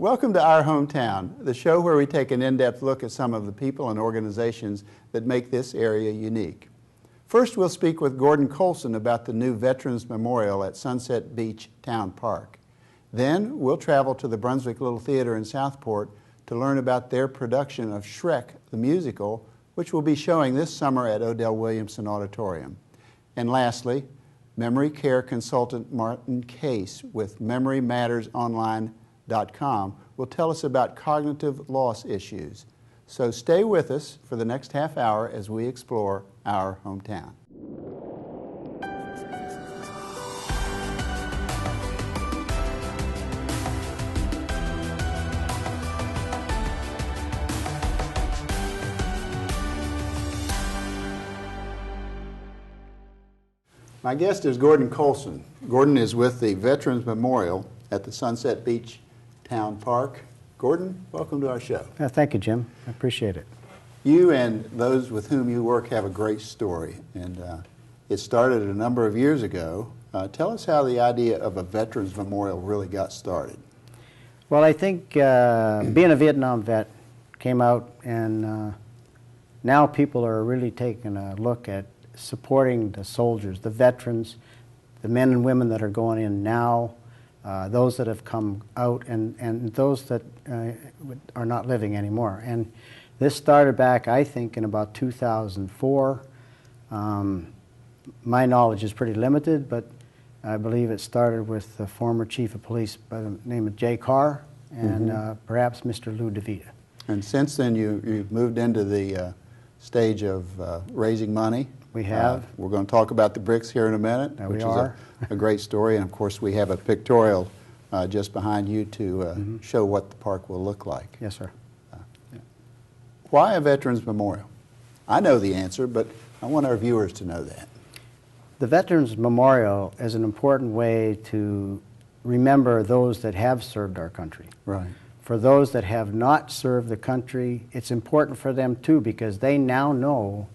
Welcome to Our Hometown, the show where we take an in-depth look at some of the people and organizations that make this area unique. First, we'll speak with Gordon Coulson about the new Veterans Memorial at Sunset Beach Town Park. Then, we'll travel to the Brunswick Little Theater in Southport to learn about their production of Shrek, the musical, which will be showing this summer at Odell Williamson Auditorium. And lastly, memory care consultant Martin Case with MemoryMattersOnline.com will tell us about cognitive loss issues. So stay with us for the next half hour as we explore our hometown. My guest is Gordon Coulson. Gordon is with the Veterans Memorial at the Sunset Beach Town Park. Gordon, welcome to our show. Thank you, Jim. I appreciate it. You and those with whom you work have a great story, and it started a number of years ago. Tell us how the idea of a Veterans Memorial really got started. Well, I think being a Vietnam vet came out, and now people are really taking a look at supporting the soldiers, the veterans, the men and women that are going in now, those that have come out, and those that are not living anymore. And this started back, I think, in about 2004. My knowledge is pretty limited, but I believe it started with the former chief of police by the name of Jay Carr and perhaps Mr. Lou DeVita. And since then, you've moved into the stage of raising money. We have. We're going to talk about the bricks here in a minute, which is a great story. And of course, we have a pictorial just behind you to show what the park will look like. Yes, sir. Why a Veterans Memorial? I know the answer, but I want our viewers to know that. The Veterans Memorial is an important way to remember those that have served our country. Right. For those that have not served the country, it's important for them too, because they now know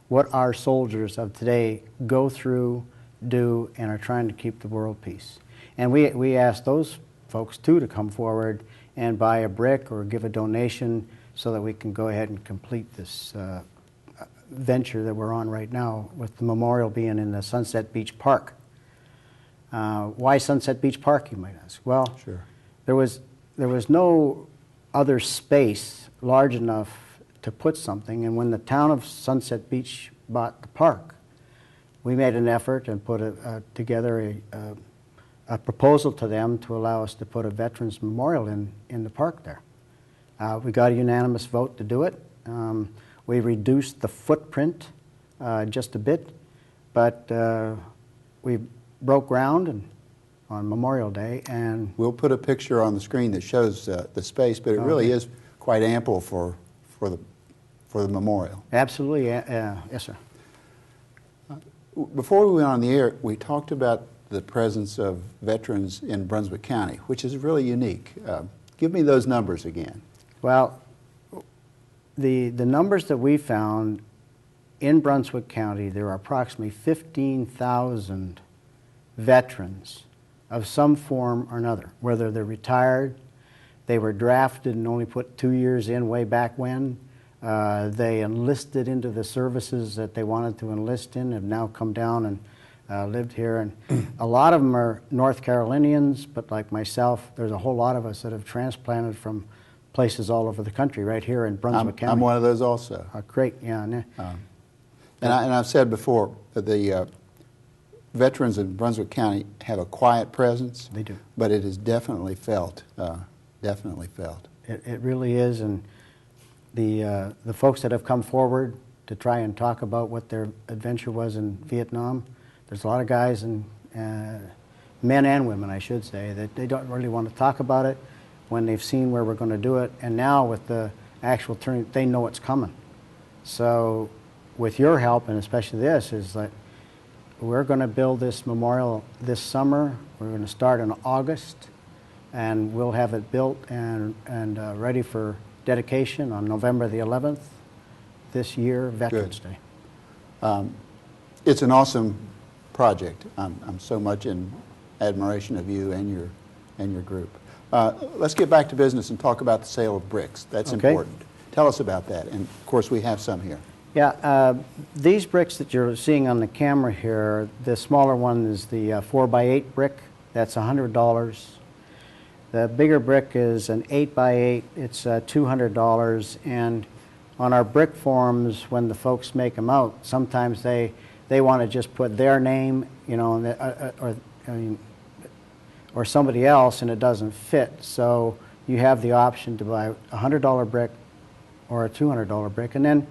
what our soldiers of today go through, do, and are trying to keep the world peace. And we ask those folks too to come forward and buy a brick or give a donation so that we can go ahead and complete this venture that we're on right now, with the memorial being in the Sunset Beach Park. Why Sunset Beach Park, you might ask? Well, sure. There was no other space large enough to put something, and when the town of Sunset Beach bought the park, we made an effort and put together a proposal to them to allow us to put a Veterans Memorial in the park there. We got a unanimous vote to do it. We reduced the footprint just a bit, but we broke ground on Memorial Day, and we'll put a picture on the screen that shows the space, but it really is quite ample for the memorial. Absolutely, yes, sir. Before we went on the air, we talked about the presence of veterans in Brunswick County, which is really unique. Give me those numbers again. Well, the numbers that we found in Brunswick County, there are approximately 15,000 veterans of some form or another, whether they're retired, they were drafted and only put 2 years in way back when, they enlisted into the services that they wanted to enlist in, have now come down and lived here. And a lot of them are North Carolinians, but like myself, there's a whole lot of us that have transplanted from places all over the country, right here in Brunswick County. I'm one of those also. Great, yeah. And I've said before, the veterans in Brunswick County have a quiet presence. They do. But it is definitely felt, definitely felt. It really is, and the folks that have come forward to try and talk about what their adventure was in Vietnam, there's a lot of guys, and men and women, I should say, that they don't really want to talk about it when they've seen where we're going to do it, and now with the actual turn, they know it's coming. So with your help, and especially this, is that we're going to build this memorial this summer. We're going to start in August, and we'll have it built and ready for dedication on November the 11th this year, Veterans Day. It's an awesome project. I'm so much in admiration of you and your group. Let's get back to business and talk about the sale of bricks. That's Okay. important. Tell us about that. And of course, we have some here. Yeah, these bricks that you're seeing on the camera here, the smaller one is the 4x8 brick. That's $100. The bigger brick is an 8x8. It's $200. And on our brick forms, when the folks make them out, sometimes they want to just put their name, you know, or somebody else, and it doesn't fit. So you have the option to buy a $100 brick or a $200 brick. And then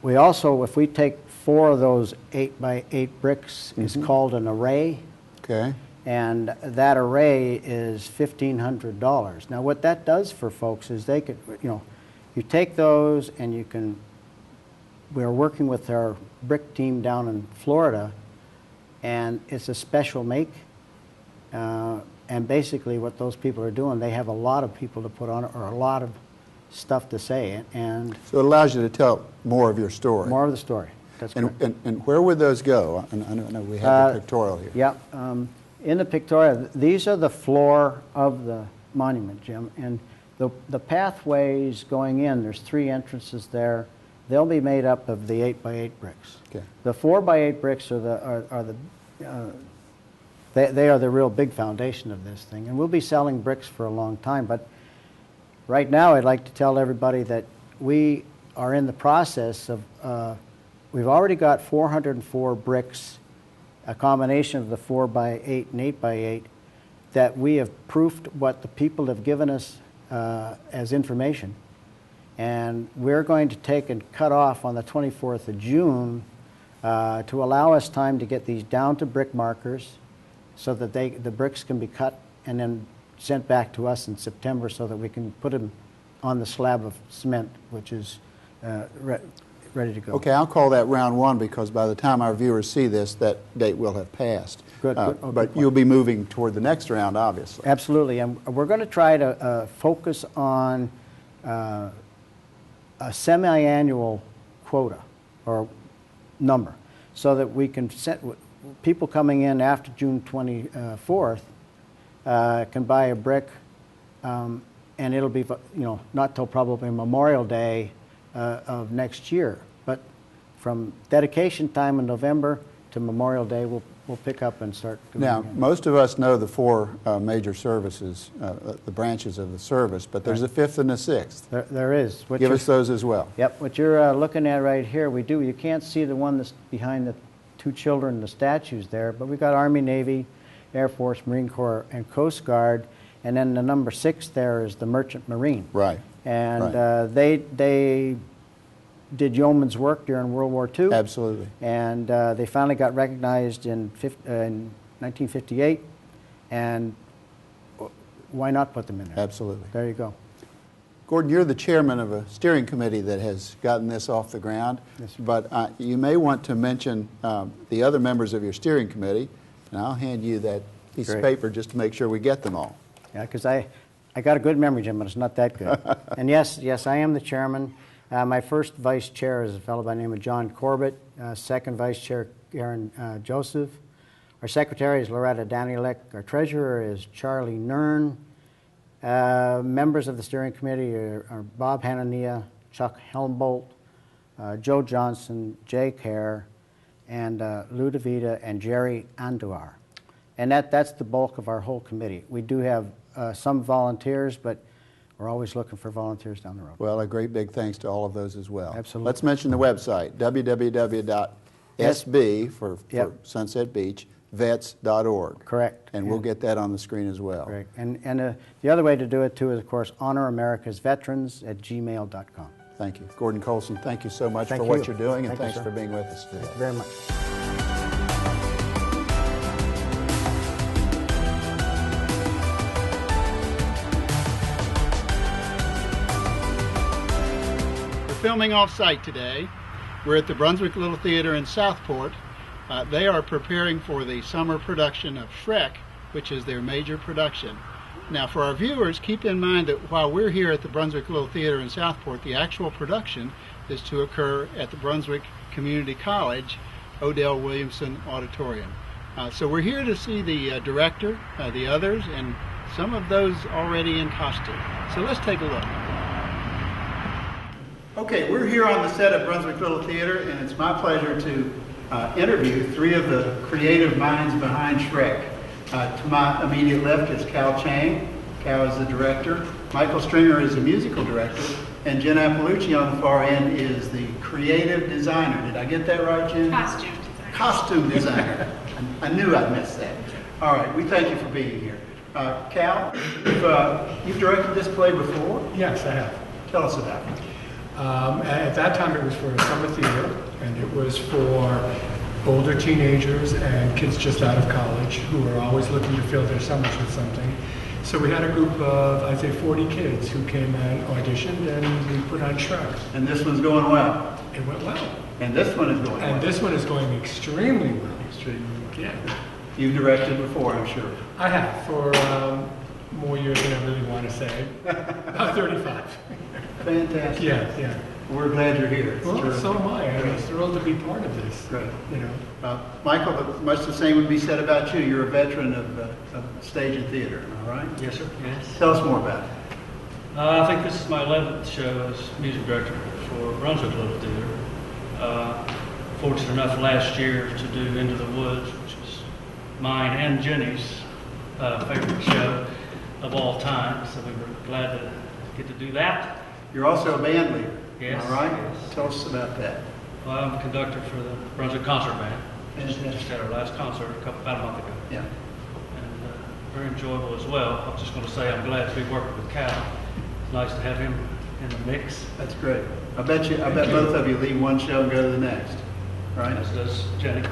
we also, if we take 4 of those 8x8 bricks, it's called an array. Okay. And that array is $1,500. Now what that does for folks is they could, you know, you take those and you can, we're working with our brick team down in Florida, and it's a special make. And basically what those people are doing, they have a lot of people to put on it, or a lot of stuff to say, and So it allows you to tell more of your story. more of the story. That's correct. And where would those go? And I don't know, we have the pictorial here. Yeah, in the pictorial, these are the floor of the monument, Jim, and the pathways going in, there's 3 entrances there. They'll be made up of the 8x8 bricks. Okay. The 4x8 bricks they are the real big foundation of this thing, and we'll be selling bricks for a long time. But right now, I'd like to tell everybody that we are in the process of. We've already got 404 bricks, a combination of the 4x8 and 8x8, that we have proofed what the people have given us as information. And we're going to take and cut off on the 24th of June to allow us time to get these down to brick markers so that the bricks can be cut and then sent back to us in September so that we can put them on the slab of cement, which is ready to go. Okay, I'll call that round 1 because by the time our viewers see this, that date will have passed. Good. Okay, but you'll be moving toward the next round, obviously. Absolutely, and we're going to try to focus on a semi-annual quota or number so that we can set people coming in after June 24th can buy a brick, and it'll be, you know, not till probably Memorial Day of next year. But from dedication time in November to Memorial Day, we'll pick up and start doing Now, again. most of us know the 4 major services, the branches of the service, but there's a 5th and a 6th. There is. Give us those as well. Yep, what you're looking at right here, we do. You can't see the one that's behind the 2 children, the statues there, but we've got Army, Navy, Air Force, Marine Corps, and Coast Guard, and then the number 6 there is the Merchant Marine. Right. And right. They did yeoman's work during World War II. Absolutely. And they finally got recognized in 1958, and why not put them in there? Absolutely. There you go. Gordon, you're the chairman of a steering committee that has gotten this off the ground, Yes, sir. but you may want to mention the other members of your steering committee, and I'll hand you that piece of Great. paper just to make sure we get them all. Yeah, because I got a good memory, Jim, but it's not that good. And yes, I am the chairman. My first vice chair is a fellow by the name of John Corbett. Second vice chair, Aaron Joseph. Our secretary is Loretta Danielek. Our treasurer is Charlie Nern. Members of the steering committee are Bob Hanania, Chuck Helmbolt, Joe Johnson, Jay Kerr, and Lou DeVita and Jerry Anduar. And that's the bulk of our whole committee. We do have some volunteers, but we're always looking for volunteers down the road. Well, a great big thanks to all of those as well. Absolutely. Let's mention the website, www.sb for Sunset Beach, vets.org. Correct. And we'll get that on the screen as well. Correct. And the other way to do it, too, is, of course, honoramericasveterans@gmail.com. Thank you. Gordon Coulson, thank you so much Thank for you. what you're doing, and Thank you, thanks sir. for being with us today. Thank you very much. We're filming off-site today. We're at the Brunswick Little Theater in Southport. They are preparing for the summer production of Shrek, which is their major production. Now, for our viewers, keep in mind that while we're here at the Brunswick Little Theater in Southport, the actual production is to occur at the Brunswick Community College Odell Williamson Auditorium. So we're here to see the director, the others, and some of those already in costume. So let's take a look. Okay, we're here on the set of Brunswick Little Theater, and it's my pleasure to interview three of the creative minds behind Shrek. To my immediate left is Cal Chang. Cal is the director. Michael Stringer is the musical director. And Jen Appalucci on the far end is the creative designer. Did I get that right, Jen? Costume designer. Costume designer. I knew I'd missed that. All right, we thank you for being here. Cal, you've directed this play before? Yes, I have. Tell us about it. At that time, it was for a summer theater, and it was for older teenagers and kids just out of college who are always looking to fill their summers with something. So we had a group of, I'd say, 40 kids who came and auditioned, and we put on Shrek. And this one's going well. It went well. And this one is going well. And this one is going extremely well. Extremely well. Yeah. You've directed before, I'm sure. I have, for more years than I really want to say. About 35. Fantastic. Yeah. We're glad you're here. It's Well, terrific. so am I. I'm thrilled to be part of this. Great. You know. Michael, much the same would be said about you. You're a veteran of stage and theater, am I right? Yes, sir. Yes. Tell us more about it. I think this is my 11th show as music director for Brunswick Little Theater. Fortunate enough last year to do Into the Woods, which is mine and Jenny's favorite show of all time. So we were glad to get to do that. You're also a band leader, Yes, am I right? yes. Tell us about that. Well, I'm a conductor for the Brunswick Concert Band. Just Fantastic. had our last concert about a month ago. Yeah. And very enjoyable as well. I was just going to say I'm glad to be working with Cal. It's nice to have him in the mix. That's great. I bet both of you leave one show and go to the next, right? As does Jenny.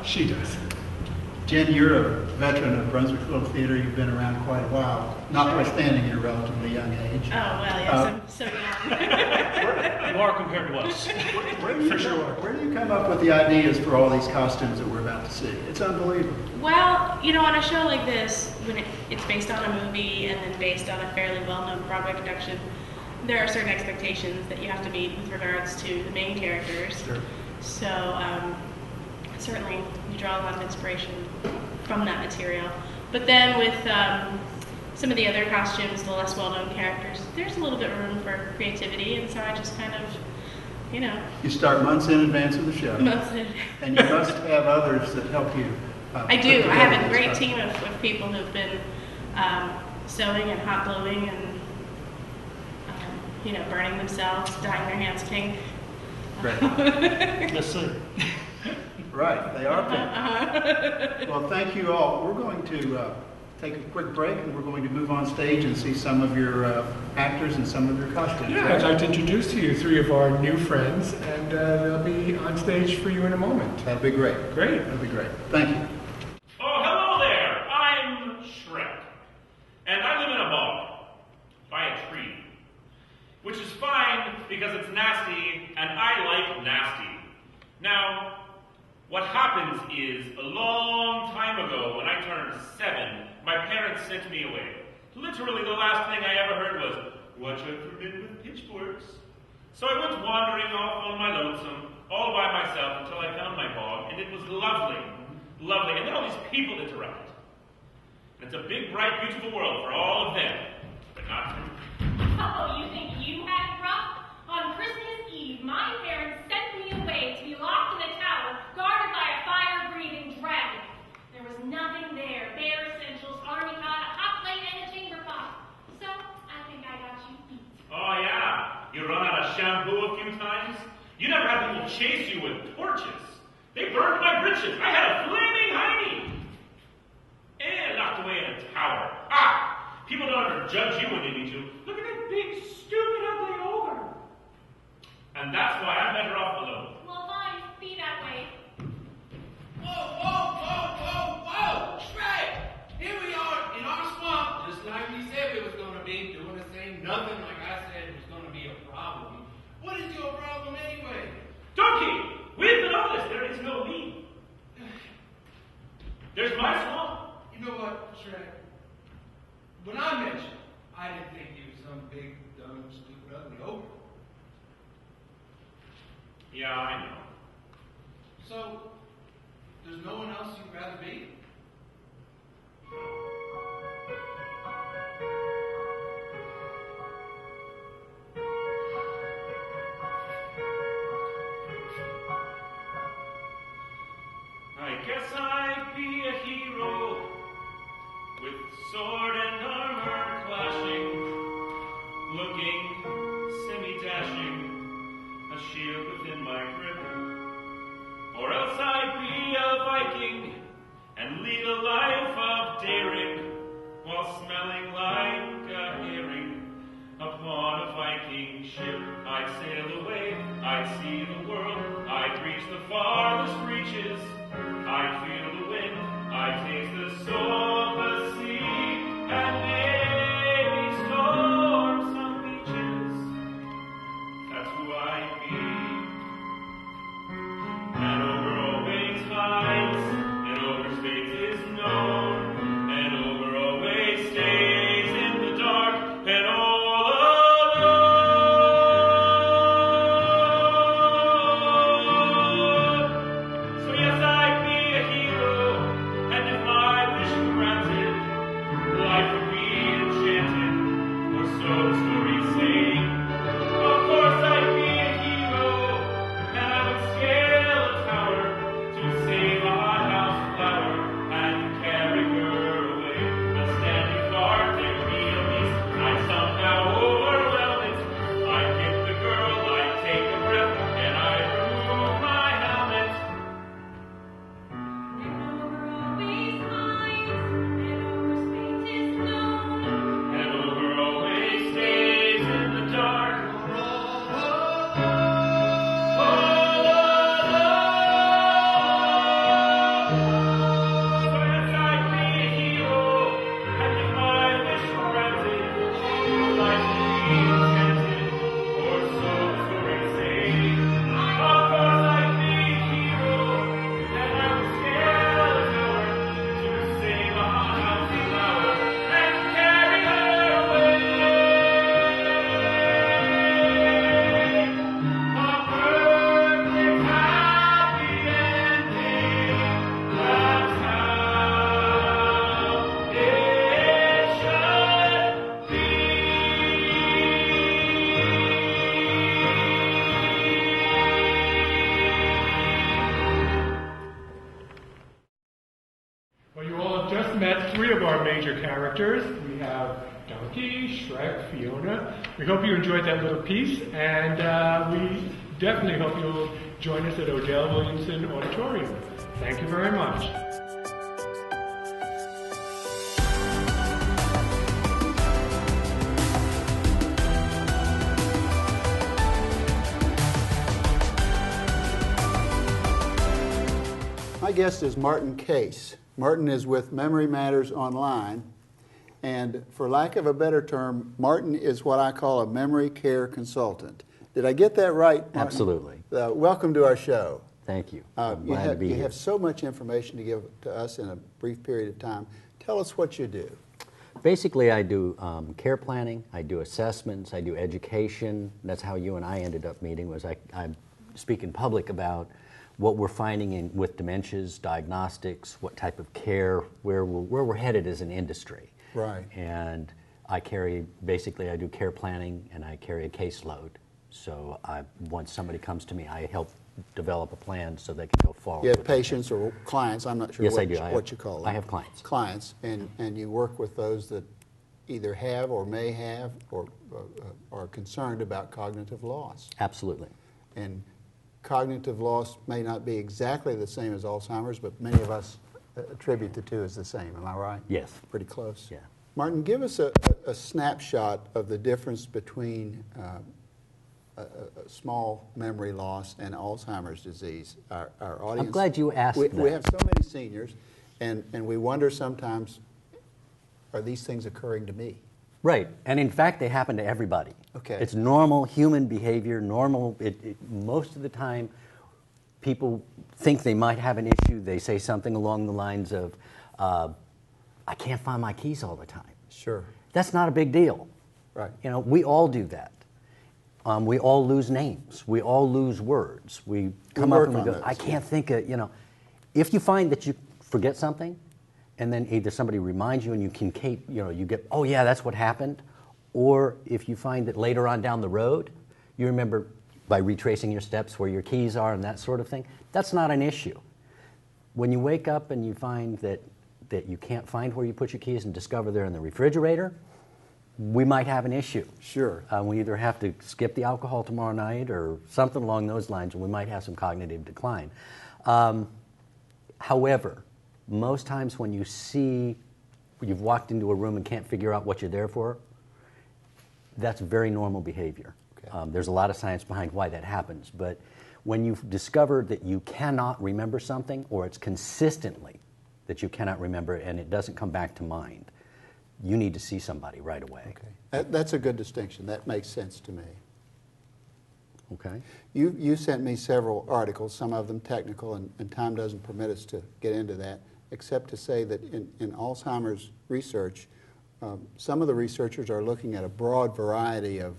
She does. Jen, you're a veteran of Brunswick Little Theater. You've been around quite a while, notwithstanding your relatively young age. Oh, well, yes, I'm so young. You are compared to us. Where do you come up with the ideas for all these costumes that we're about to see? It's unbelievable. Well, you know, on a show like this, when it's based on a movie and then based on a fairly well-known Broadway production, there are certain expectations that you have to meet with regards to the main characters. Sure. So, certainly, you draw a lot of inspiration from that material. But then with some of the other costumes, the less well-known characters, there's a little bit of room for creativity, and so I just kind of, you know. You start months in advance of the show. And you must have others that help you. I do. I have a great team of people who've been sewing and hot gluing and, you know, burning themselves, dyeing their hands pink. Great. Yes, sir. Right, they are pink. Well, thank you all. We're going to take a quick break, and we're going to move on stage and see some of your actors and some of your costumes. Yeah, I'd like to introduce to you three of our new friends, and they'll be on stage for you in a moment. That'd be great. Great. That'd be great. Thank you. Oh, hello there. I'm Shrek. And I live in a bog by a tree. Which is fine because it's nasty and I like nasty. Now, what happens is, a long time ago when I turned 7, my parents sent me away. Literally the last thing I ever heard was, "Watch out for men with pitchforks." So I went wandering off on my lonesome, all by myself, until I found my bog, and it was lovely. Lovely. And then all these people interrupt. And it's a big, bright, beautiful world for all of them, but not for me. Oh, you think you had it rough? On Christmas Eve, my parents sent me away to be locked in a tower guarded by a fire-breathing dragon. There was nothing there. Bare essentials, army cot, a hot plate, and a chamber pot. So, I think I got you beat. Oh yeah? You run out of shampoo a few times? You never had people chase you with torches. They burned my britches. I had a flaming hiney. And locked away in a tower. Ah! People don't ever judge you when they meet you. Look at that big, stupid, ugly ogre. And that's why I'm better off alone. Well, fine. Be that way. Whoa! Shrek! Here we are in our swamp, just like we said we was going to be, doing the same nothing like I said was going to be a problem. What is your problem anyway? Donkey! We've been over this. There is no me. There's my swamp. You know what, Shrek? When I met you, I didn't think you was some big, dumb, stupid, ugly ogre. Yeah, I know. So, there's no one else you'd rather be? lead a life of daring, while smelling like a herring. Upon a Viking ship I'd sail away, I'd see the world, I'd reach the farthest reaches. I'd feel the wind, I'd taste the soul of the sea, and maybe storm some beaches. That's who I'd be. And over always hides, and over space is known, and over always stays in the dark, and all alone. So yes, I'd be a hero, and if my wish were granted, life would be enchanted, or so the stories say. Of course I'd be a hero, and I would scale a tower to save a hothouse flower and carry her away. A standing guard, there'd be a beast, I'd somehow overwhelm it. I'd get the girl, I'd take a breath, and I'd remove my helmet. And over always hides, and over space is known. And over always stays in the dark. So yes, I'd be a hero, and if my wish were granted, life would be enchanted, or so the stories say. Of course I'd be a hero, and I would scale a tower to save a hothouse flower and carry her away. A perfect happy ending, that's how it should be. Well, you all have just met three of our major characters. We have Donkey, Shrek, Fiona. We hope you enjoyed that little piece, and we definitely hope you'll join us at Odell Williamson Auditorium. Thank you very much. My guest is Martin Case. Martin is with Memory Matters Online, and for lack of a better term, Martin is what I call a memory care consultant. Did I get that right, Martin? Absolutely. Welcome to our show. Thank you. I'm glad to be You here. have so much information to give to us in a brief period of time. Tell us what you do. Basically, I do care planning, I do assessments, I do education. That's how you and I ended up meeting, was I speak in public about what we're finding with dementias, diagnostics, what type of care, where we're headed as an industry. Right. And I do care planning, and I carry a caseload. So once somebody comes to me, I help develop a plan so they can go forward. You have patients or clients, I'm not sure Yes, what, I do. what you call them. I have clients. Clients, and you work with those that either have or may have or are concerned about cognitive loss. Absolutely. And cognitive loss may not be exactly the same as Alzheimer's, but many of us attribute the two as the same. Am I right? Yes. Pretty close. Yeah. Martin, give us a snapshot of the difference between a small memory loss and Alzheimer's disease. Our audience. I'm glad you asked that. We have so many seniors, and we wonder sometimes, are these things occurring to me? Right, and in fact, they happen to everybody. Okay. It's normal human behavior, most of the time, people think they might have an issue. They say something along the lines of, I can't find my keys all the time. Sure. That's not a big deal. Right. You know, we all do that. We all lose names. We all lose words. We come up and we go, I can't think of, if you find that you forget something, and then either somebody reminds you and you get, oh yeah, that's what happened, or if you find that later on down the road, you remember by retracing your steps where your keys are and that sort of thing, that's not an issue. When you wake up and you find that you can't find where you put your keys and discover they're in the refrigerator, we might have an issue. Sure. We either have to skip the alcohol tomorrow night or something along those lines, and we might have some cognitive decline. However, most times when you've walked into a room and can't figure out what you're there for, that's very normal behavior. Okay. There's a lot of science behind why that happens, but when you've discovered that you cannot remember something, or it's consistently that you cannot remember and it doesn't come back to mind, you need to see somebody right away. Okay. That's a good distinction. That makes sense to me. Okay. You sent me several articles, some of them technical, and time doesn't permit us to get into that, except to say that in Alzheimer's research, some of the researchers are looking at a broad variety of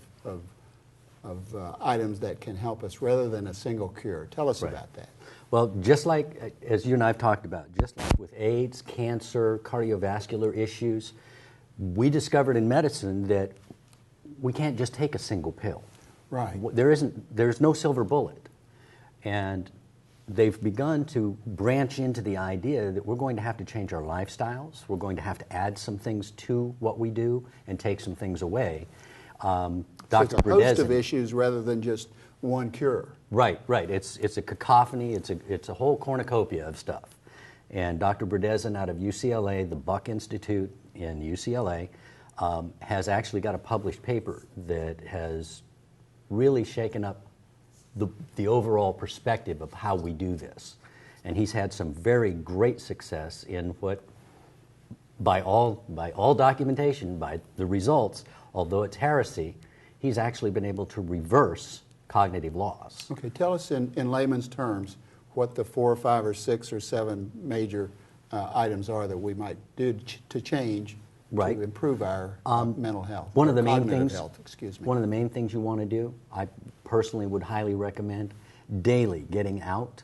items that can help us rather than a single cure. Tell us about that. Well, just like, as you and I have talked about, just like with AIDS, cancer, cardiovascular issues, we discovered in medicine that we can't just take a single pill. Right. There's no silver bullet. And they've begun to branch into the idea that we're going to have to change our lifestyles. We're going to have to add some things to what we do and take some things away. So it's a host of issues rather than just one cure. Right. It's a cacophony. It's a whole cornucopia of stuff. And Dr. Bredesen out of UCLA, the Buck Institute in UCLA, has actually got a published paper that has really shaken up the overall perspective of how we do this. And he's had some very great success in what, by all documentation, by the results, although it's heresy, he's actually been able to reverse cognitive loss. Okay, tell us in layman's terms what the 4 or 5 or 6 or 7 major items are that we might do to change to improve our mental health. One of the main things, One of the main things you want to do, I personally would highly recommend daily getting out,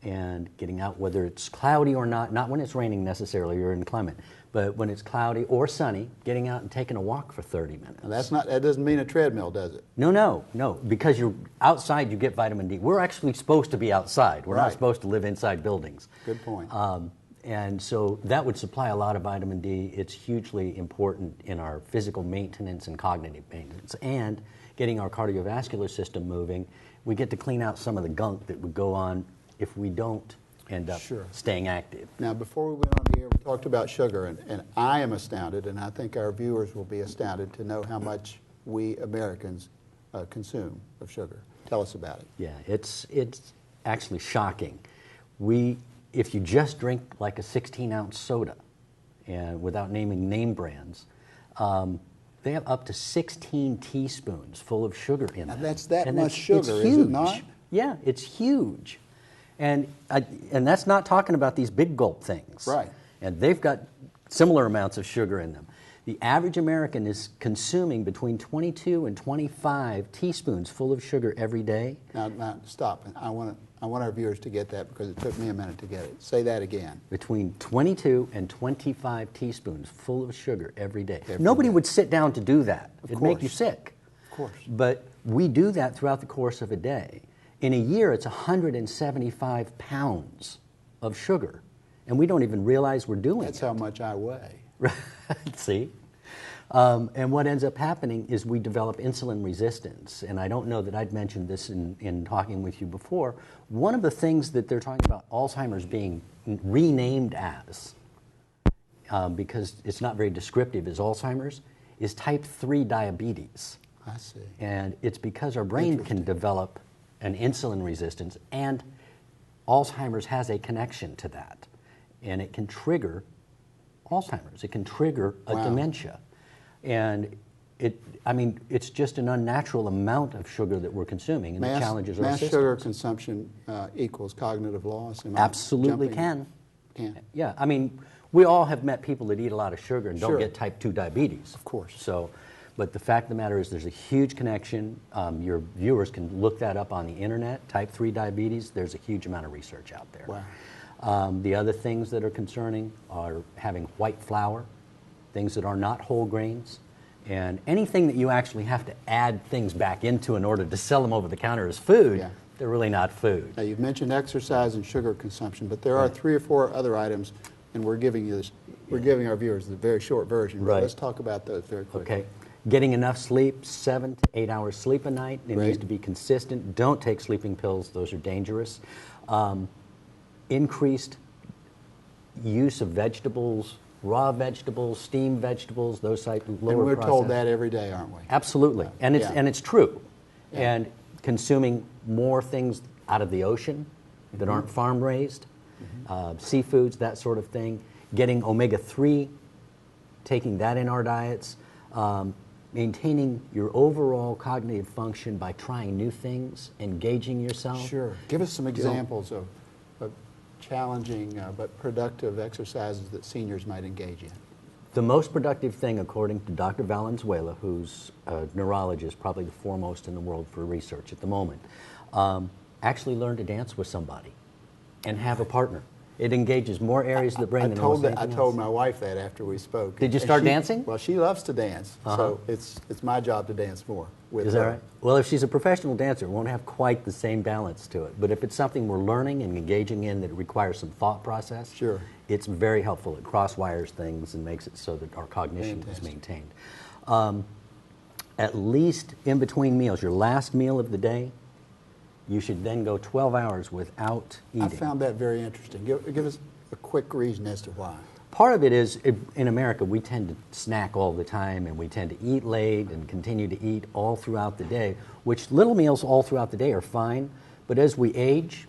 and getting out whether it's cloudy or not when it's raining necessarily or inclement, but when it's cloudy or sunny, getting out and taking a walk for 30 minutes. Now that doesn't mean a treadmill, does it? No, because you're outside, you get vitamin D. We're actually supposed to be outside. We're not supposed to live inside buildings. Good point. And so that would supply a lot of vitamin D. It's hugely important in our physical maintenance and cognitive maintenance, and getting our cardiovascular system moving. We get to clean out some of the gunk that would go on if we don't end up staying active. Now, before we went on the air, we talked about sugar, and I am astounded, and I think our viewers will be astounded to know how much we Americans consume of sugar. Tell us about it. Yeah, it's actually shocking. If you just drink like a 16-ounce soda, and without naming name brands, they have up to 16 teaspoons full of sugar in them. That's much sugar, is it not? Yeah, it's huge. And that's not talking about these big gulp things. Right. And they've got similar amounts of sugar in them. The average American is consuming between 22 and 25 teaspoons full of sugar every day. Now stop. I want our viewers to get that because it took me a minute to get it. Say that again. Between 22 and 25 teaspoons full of sugar every day. Nobody would sit down to do that. It'd make you sick. Of course. But we do that throughout the course of a day. In a year, it's 175 pounds of sugar. And we don't even realize we're doing it. That's how much I weigh. See? And what ends up happening is we develop insulin resistance. And I don't know that I'd mentioned this in talking with you before. One of the things that they're talking about Alzheimer's being renamed as, because it's not very descriptive as Alzheimer's, is type 3 diabetes. I see. And it's because our brain can develop an insulin resistance, and Alzheimer's has a connection to that. And it can trigger Alzheimer's. It can trigger a dementia. And it's just an unnatural amount of sugar that we're consuming, and it challenges our systems. Mass sugar consumption equals cognitive loss? Absolutely can. Yeah, we all have met people that eat a lot of sugar and don't get type 2 diabetes. Of course. So, but the fact of the matter is there's a huge connection. Your viewers can look that up on the internet, type 3 diabetes. There's a huge amount of research out there. Wow. The other things that are concerning are having white flour, things that are not whole grains, and anything that you actually have to add things back into in order to sell them over the counter as food, they're really not food. Now, you've mentioned exercise and sugar consumption, but there are 3 or 4 other items, and we're giving our viewers the very short version. Right. Let's talk about those very quickly. Okay. Getting enough sleep, 7 to 8 hours sleep a night. It needs to be consistent. Don't take sleeping pills. Those are dangerous. use of vegetables, raw vegetables, steamed vegetables, those type of lower And we're told processed. that every day, aren't we? Absolutely, and it's Yeah. and it's true. Yeah. And consuming more things out of the ocean that Mm-hmm. aren't farm raised, seafoods, that sort of thing. Getting omega-3, taking that in our diets, maintaining your overall cognitive function by trying new things, engaging yourself. Sure. Give us some examples of challenging but productive exercises that seniors might engage in. The most productive thing, according to Dr. Valenzuela, who's a neurologist, probably the foremost in the world for research at the moment, actually learn to dance with somebody and have a partner. It engages more areas of the brain than almost anything I else. told my wife that after we spoke. Did you And start dancing? Well, she loves to dance, Uh-huh. so it's my job to dance more with Is her. that right? Well, if she's a professional dancer, it won't have quite the same balance to it. But if it's something we're learning and engaging in that requires some thought process, Sure. it's very helpful. It cross-wires things and makes it so that our cognition is Fantastic. maintained. At least in between meals, your last meal of the day, you should then go 12 hours without eating. I found that very interesting. Give us a quick reason as to why. Part of it is, in America, we tend to snack all the time and we tend to eat late and continue to eat all throughout the day, which little meals all throughout the day are fine, but as we age,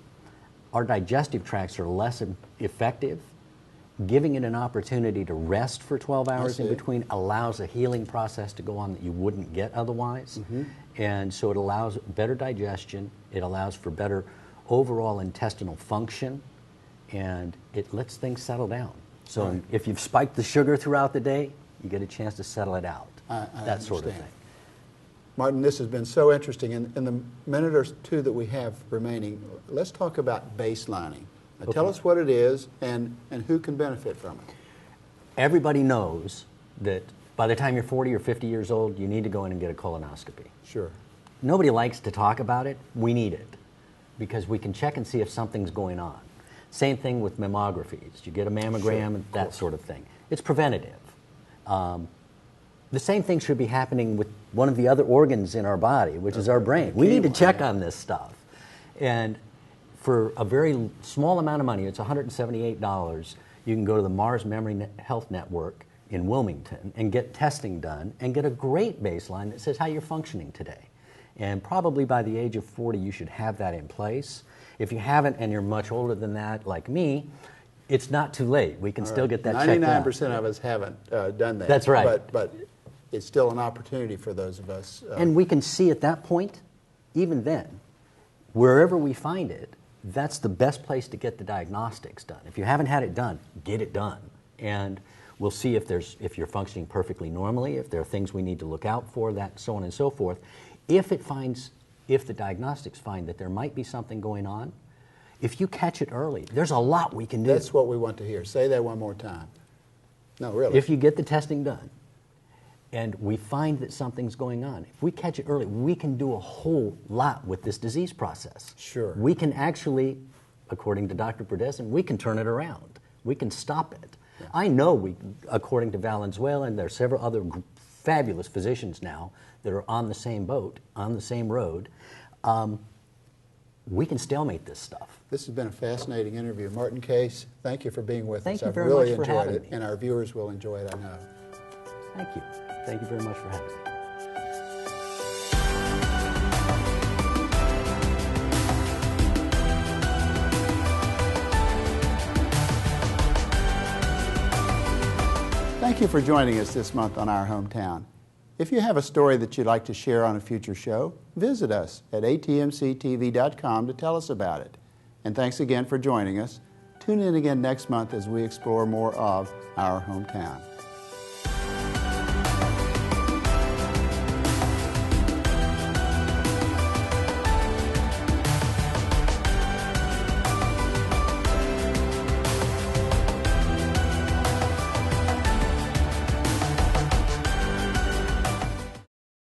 our digestive tracts are less effective. Giving it an opportunity to rest for 12 hours in see. between allows a healing process to go on that you wouldn't get otherwise. And so it allows better digestion, it allows for better overall intestinal function, and it lets things settle down. So Right. if you've spiked the sugar throughout the day, you get a chance to settle it out. I that sort of understand. thing. Martin, this has been so interesting. In the minute or two that we have remaining, let's talk about baselining. Now, tell Okay. us what it is and who can benefit from it. Everybody knows that by the time you're 40 or 50 years old, you need to go in and get a colonoscopy. Sure. Nobody likes to talk about it. We need it because we can check and see if something's going on. Same thing with mammographies. You get a mammogram Sure, and of that course. sort of thing. It's preventative. The same thing should be happening with one of the other organs in our body, which is our brain. We key need to one, check yeah. on this stuff. And for a very small amount of money, it's $178, you can go to the Mars Memory Health Network in Wilmington and get testing done and get a great baseline that says how you're functioning today. And probably by the age of 40, you should have that in place. If you haven't and you're much older than that, like me, it's not too late. We can still get that checked out. 99% of us haven't done that. That's right. But it's still an opportunity for those of us. And we can see at that point, even then, wherever we find it, that's the best place to get the diagnostics done. If you haven't had it done, get it done. And we'll see if you're functioning perfectly normally, if there are things we need to look out for, that so on and so forth. If the diagnostics find that there might be something going on, if you catch it early, there's a lot we can do. That's what we want to hear. Say that one more time. No, really. If you get the testing done and we find that something's going on, if we catch it early, we can do a whole lot with this disease process. Sure. We can actually, according to Dr. Burdesson, we can turn it around. We can stop it. Yeah. I know according to Valenzuela, and there are several other fabulous physicians now that are on the same boat, on the same road, we can stalemate this stuff. This has been a fascinating interview. Martin Case, thank you for being with Thank us. you I've very really much for enjoyed having it, me. and our viewers will enjoy it, I know. Thank you. Thank you very much for having me. Thank you for joining us this month on Our Hometown. If you have a story that you'd like to share on a future show, visit us at atmctv.com to tell us about it. And thanks again for joining us. Tune in again next month as we explore more of Our Hometown.